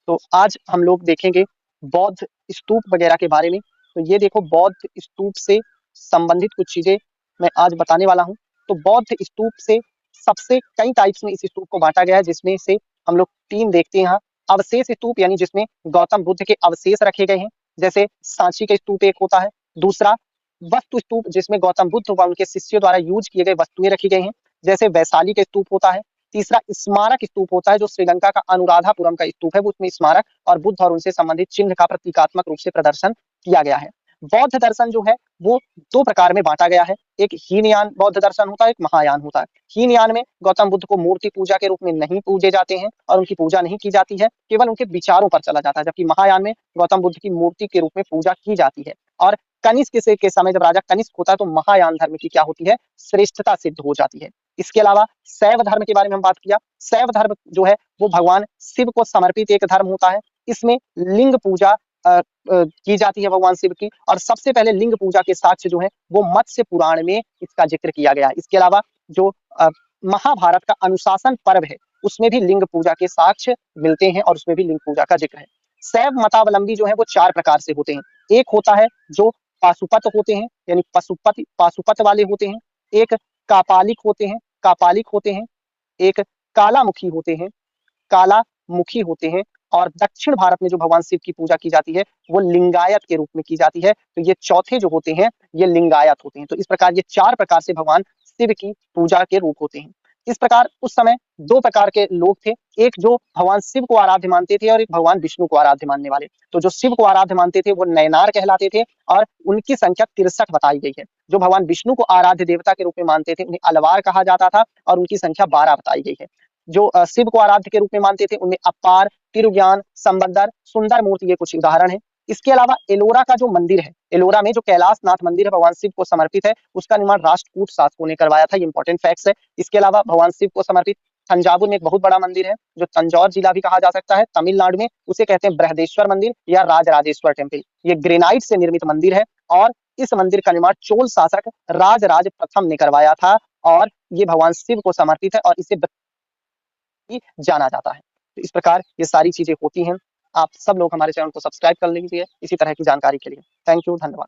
तो आज हम लोग देखेंगे बौद्ध स्तूप वगैरह के बारे में। तो ये देखो, बौद्ध स्तूप से संबंधित कुछ चीजें मैं आज बताने वाला हूँ। तो बौद्ध स्तूप से सबसे कई टाइप्स में इस स्तूप को बांटा गया है, जिसमें से हम लोग तीन देखते हैं यहाँ। अवशेष स्तूप, यानी जिसमें गौतम बुद्ध के अवशेष रखे गए हैं, जैसे सांची का स्तूप एक होता है। दूसरा वस्तु स्तूप, जिसमें गौतम बुद्ध व उनके शिष्यों द्वारा यूज किए गए वस्तुएं रखी गई हैं, जैसे वैशाली का स्तूप होता है। तीसरा स्मारक स्तूप होता है, जो श्रीलंका का अनुराधापुरम का स्तूप है, वो उसमें स्मारक और बुद्ध और उनसे संबंधित चिन्ह का प्रतीकात्मक रूप से प्रदर्शन किया गया है। बौद्ध दर्शन जो है वो दो प्रकार में बांटा गया है। एक हीनयान बौद्ध दर्शन होता है, एक महायान होता है। हीनयान में गौतम बुद्ध को मूर्ति पूजा के रूप में नहीं पूजे जाते हैं और उनकी पूजा नहीं की जाती है, केवल उनके विचारों पर चला जाता है। जबकि महायान में गौतम बुद्ध की मूर्ति के रूप में पूजा की जाती है। और कनिष्क के समय, जब राजा कनिष्क होता है, तो महायान धर्म की क्या होती है, श्रेष्ठता सिद्ध हो जाती है। इसके अलावा शैव धर्म के बारे में हम बात किया। शैव धर्म जो है वो भगवान शिव को समर्पित एक धर्म होता है। इसमें लिंग पूजा की जाती है भगवान शिव की, और सबसे पहले लिंग पूजा के साक्ष्य जो है वो मत्स्य पुराण में इसका जिक्र किया गया है। इसके अलावा जो महाभारत का अनुशासन पर्व है, उसमें भी लिंग पूजा के साक्ष्य मिलते हैं और उसमें भी लिंग पूजा का जिक्र है। शैव मतावलंबी जो है वो चार प्रकार से होते हैं। एक होता है जो पाशुपत होते हैं, यानी पाशुपत वाले होते हैं। एक कापालिक होते हैं, कापालिक होते हैं। एक कालामुखी होते हैं, कालामुखी होते हैं। और दक्षिण भारत में जो भगवान शिव की पूजा की जाती है वो लिंगायत के रूप में की जाती है। तो ये चौथे जो होते हैं ये लिंगायत होते हैं। तो इस प्रकार ये चार प्रकार से भगवान शिव की पूजा के रूप होते हैं। इस प्रकार उस समय दो प्रकार के लोग थे, एक जो भगवान शिव को आराध्य मानते थे और एक भगवान विष्णु को आराध्य मानने वाले। तो जो शिव को आराध्य मानते थे वो नयनार कहलाते थे और उनकी संख्या 63 बताई गई है। जो भगवान विष्णु को आराध्य देवता के रूप में मानते थे उन्हें अलवार कहा जाता था और उनकी संख्या 12 बताई गई है। जो शिव को आराध्य के रूप में मानते थे उनमें अपार, तिरुज्ञान, संबंदर, सुंदर मूर्ति, ये कुछ उदाहरण है। इसके अलावा एलोरा का जो मंदिर है, एलोरा में जो कैलाशनाथ मंदिर है भगवान शिव को समर्पित है, उसका निर्माण राष्ट्रकूट शासकों ने करवाया था। ये इंपॉर्टेंट फैक्ट्स है। इसके अलावा भगवान शिव को समर्पित तंजावुर में एक बहुत बड़ा मंदिर है, जो तंजौर जिला भी कहा जा सकता है तमिलनाडु में, उसे कहते हैं बृहदेश्वर मंदिर या राजराजेश्वर टेम्पल। ये ग्रेनाइट से निर्मित मंदिर है और इस मंदिर का निर्माण चोल शासक राजराज प्रथम ने करवाया था और ये भगवान शिव को समर्पित है और इसे जाना जाता है। तो इस प्रकार ये सारी चीजें होती हैं। आप सब लोग हमारे चैनल को सब्सक्राइब कर लीजिए इसी तरह की जानकारी के लिए। थैंक यू, धन्यवाद।